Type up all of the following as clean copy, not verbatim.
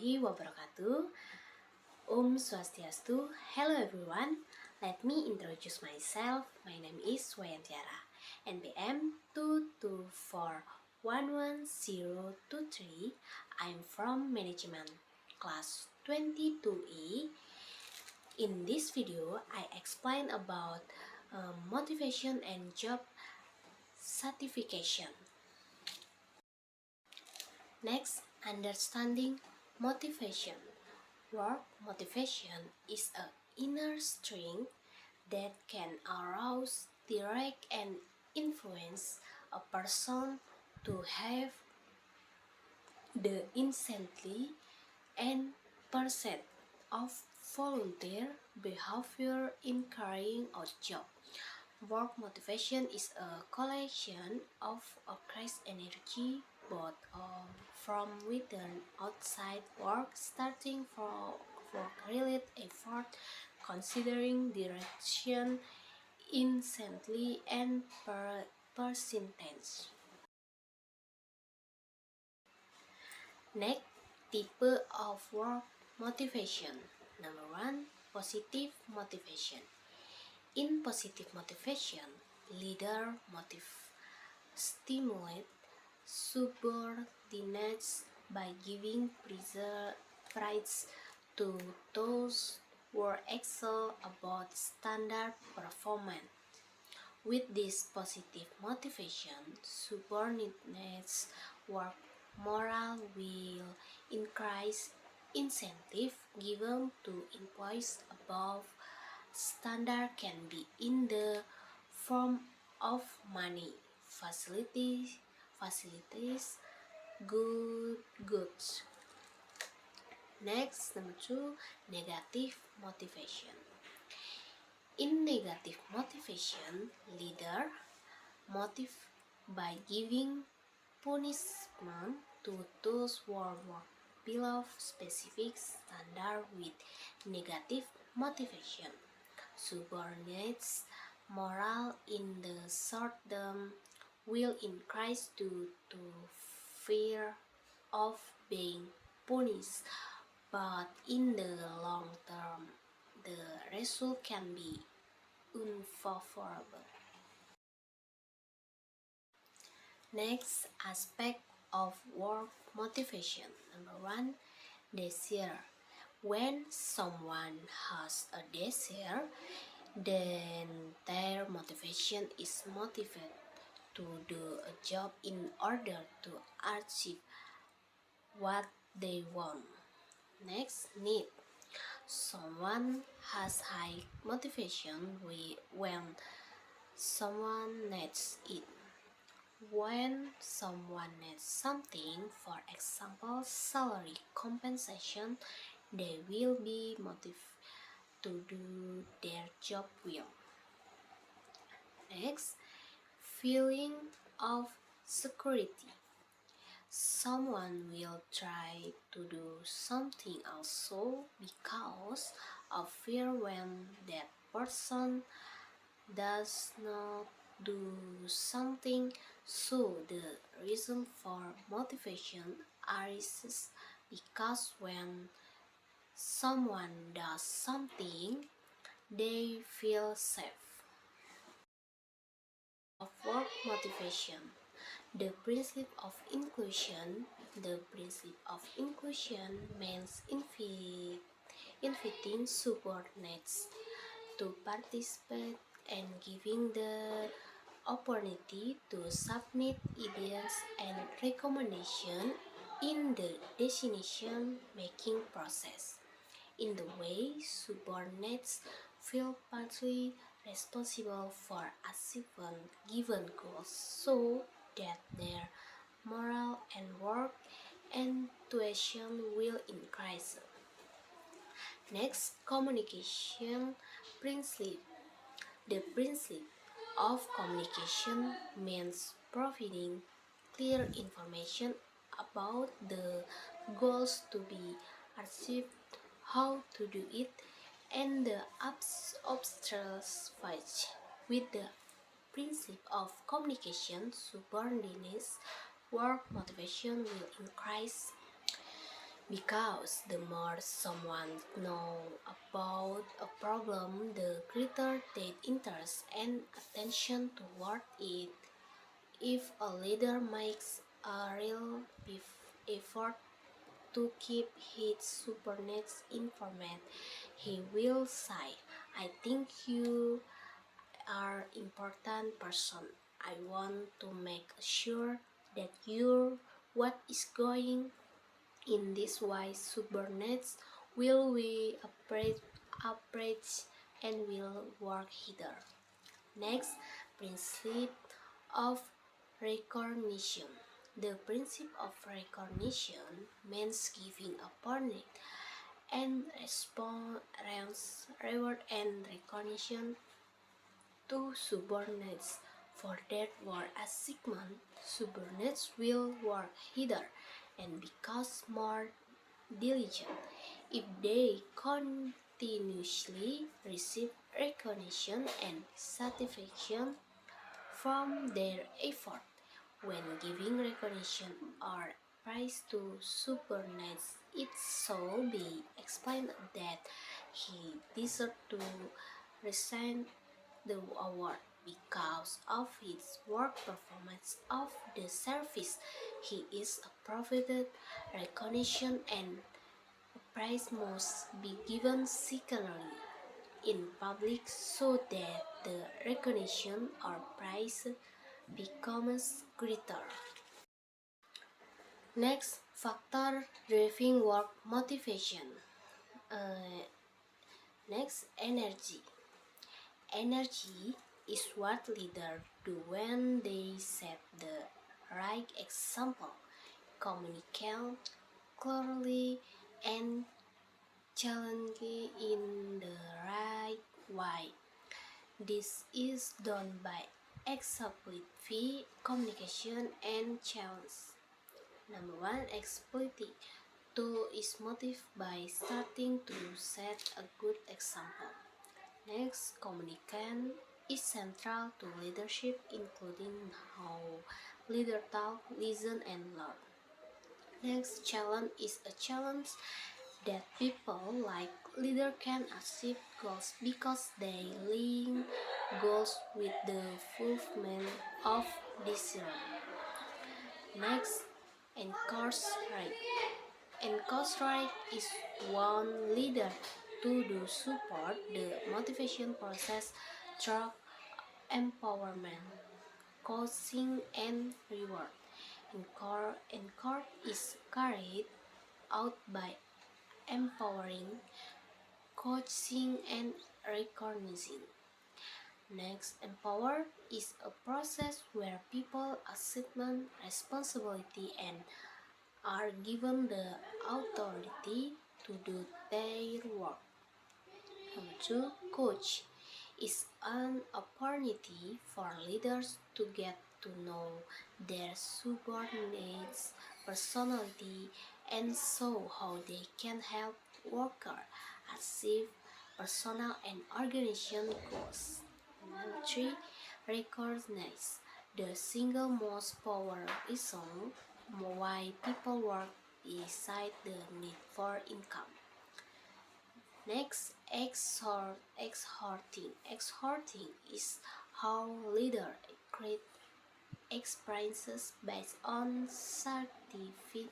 warahmatullahi wabarakatuh. Om Swastiastu. Hello everyone. Let me introduce myself. My name is Wayantiara. NPM 2241123. I'm from Management Class 22E. In this video, I explain about motivation and job certification. Next, understanding motivation. Work motivation is an inner strength that can arouse, direct, and influence a person to have the incentive and pursuit of volunteer behavior in carrying out job. Work motivation is a collection of increased energy both from within outside work, starting for related effort, considering direction, intensity, and percentage. Next, type of work motivation. Number 1, positive motivation. In positive motivation, leader stimulate subordinates by giving prize to those who excel about standard performance. With this positive motivation, subordinates work morale will increase. Incentive given to employees above standard can be in the form of money, facilities, goods. Next, number 2, negative motivation. In negative motivation, leader motive by giving punishment to those who work below specific standard with negative motivation. Subordinates morale in the short term will increase due to fear of being punished, but in the long term, the result can be unfavorable. Next aspect of work motivation. Number 1, desire. When someone has a desire, then their motivation is motivated to do a job in order to achieve what they want. Next, need. Someone has high motivation when someone needs it. When someone needs something, for example, salary compensation, they will be motivated to do their job well. Next, feeling of security. Someone will try to do something also because of fear when that person does not do something. So the reason for motivation arises because when someone does something, they feel safe. Of work motivation. The principle of inclusion. The principle of inclusion means inviting subordinates to participate and giving the opportunity to submit ideas and recommendations in the decision-making process. In the way, subordinates feel partly responsible for achieving given goals so that their morale and work enthusiasm will increase. Next, communication principle. The principle of communication means providing clear information about the goals to be achieved, how to do it, and the obstacles faced. With the principle of communication, subordinates work motivation will increase. Because the more someone knows about a problem, the greater their interest and attention toward it. If a leader makes a real effort to keep his subordinates informed, he will say, I think you are important person. I want to make sure that you what is going in this way subordinates will we approach and will work hither. Next, principle of recognition. The principle of recognition means giving opportunity and response, reward and recognition to subordinates for their work achievement. Subordinates will work harder and because more diligent if they continuously receive recognition and satisfaction from their effort. When giving recognition or praise to subordinates, it shall be explained that he deserves to receive the award because of his work performance of the service. He is provided recognition and praise must be given secretly in public so that the recognition or praise becomes greater. Next, factor driving work motivation. Uh, Next, energy. Energy is what leaders do when they set the right example, communicate clearly, and challenge in the right way. This is done by explicit communication and challenge. Number one, explicit. Two is motive by starting to set a good example. Next, communication is central to leadership, including how leaders talk, listen, and learn. Next, challenge is a challenge that people like leader can achieve goals because they link goals with the fulfillment of desire. Next, encourage. Encourage is one leader to do support the motivation process through empowerment, coaching, and reward. Encourage is carried out by empowering, coaching, and recognizing. Next, empower is a process where people assume responsibility and are given the authority to do their work. Number two, coach is an opportunity for leaders to get to know their subordinates' personality and show how they can help workers achieve personal and organizational goals. Number three, recognize the single most powerful reason why people work beside the need for income. Next, exhorting. Exhorting is how leaders create experiences based on scientific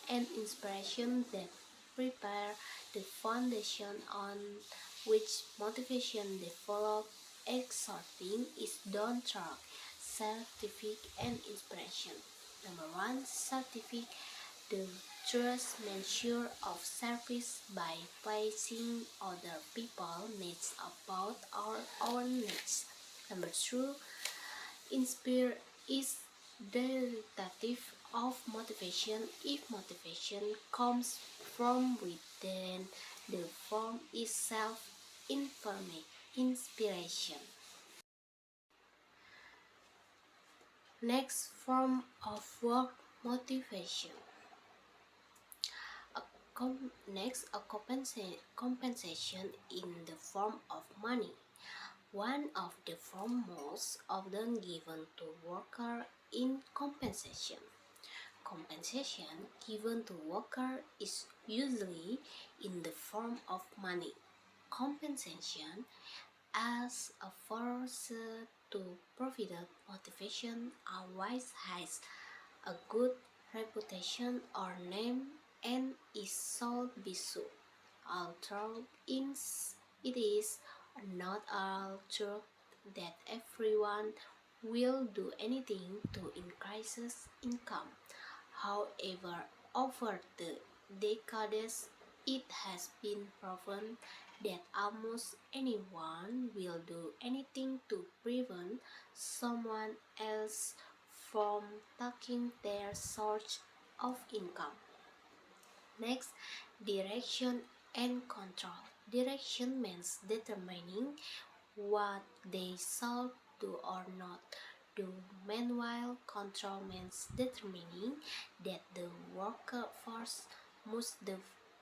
and inspiration that prepare the foundation on which motivation develop. Exhorting is done through scientific and inspiration. Number one, scientific. The trust measure of service by placing other people's needs above our own needs. Number two, inspire is derivative of motivation. If motivation comes from within, the form is self-information, inspiration. Next form of work motivation. Next, a compensation in the form of money. One of the forms most often given to workers in compensation. compensation given to worker is usually in the form of money. Compensation as a force to provide motivation always has a good reputation or name and is sold be so. Although it is not all true that everyone will do anything to increase income. However, over the decades, it has been proven that almost anyone will do anything to prevent someone else from taking their source of income. Next, direction and control. Direction means determining what they shall do or not do. Meanwhile, control means determining that the workforce must do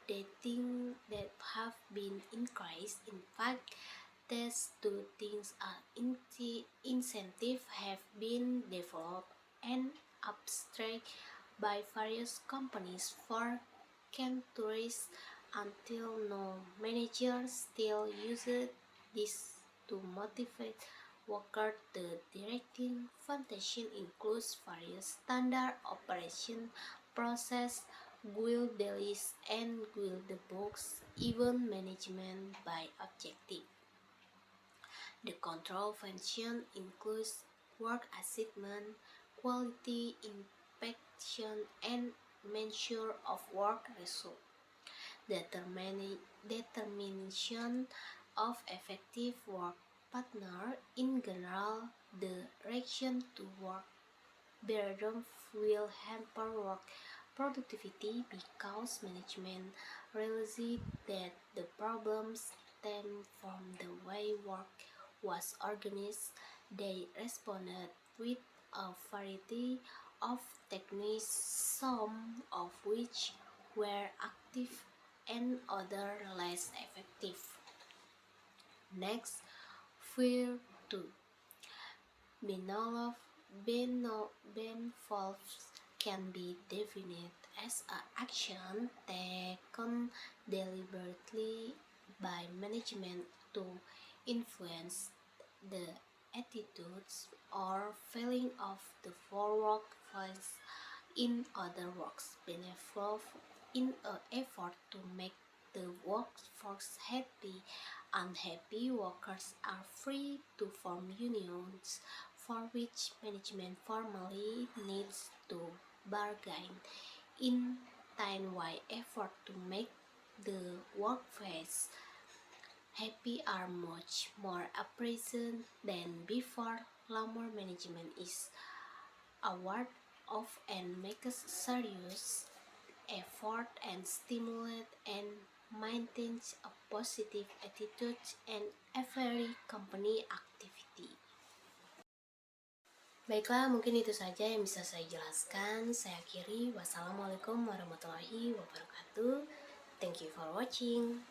the things that have been increased. In fact, these two things are incentive have been developed and abstract by various companies for countries until now. Managers still use this to motivate workers. The directing foundation includes various standard operation process, guild dailies, and guild books, even management by objective. The control function includes work assessment, quality inspection, and measure of work result. Determination of effective work partner. In general, the direction to work burden will hamper work productivity because management realized that the problems stem from the way work was organized. They responded with a variety of techniques, some of which were active and others less effective. Next, fear 2. Benefits can be defined as an action taken deliberately by management to influence the attitudes or feeling of the workforce. In other words, benefit in an effort to make the workforce happy. Unhappy workers are free to form unions for which management formally needs to bargain. In time-wide effort to make the workforce happy are much more appreciated than before. Labor management is aware of and makes serious effort and stimulate and maintains a positive attitude and every company activity. Baiklah, mungkin itu saja yang bisa saya jelaskan. Saya akhiri. Wassalamualaikum warahmatullahi wabarakatuh. Thank you for watching.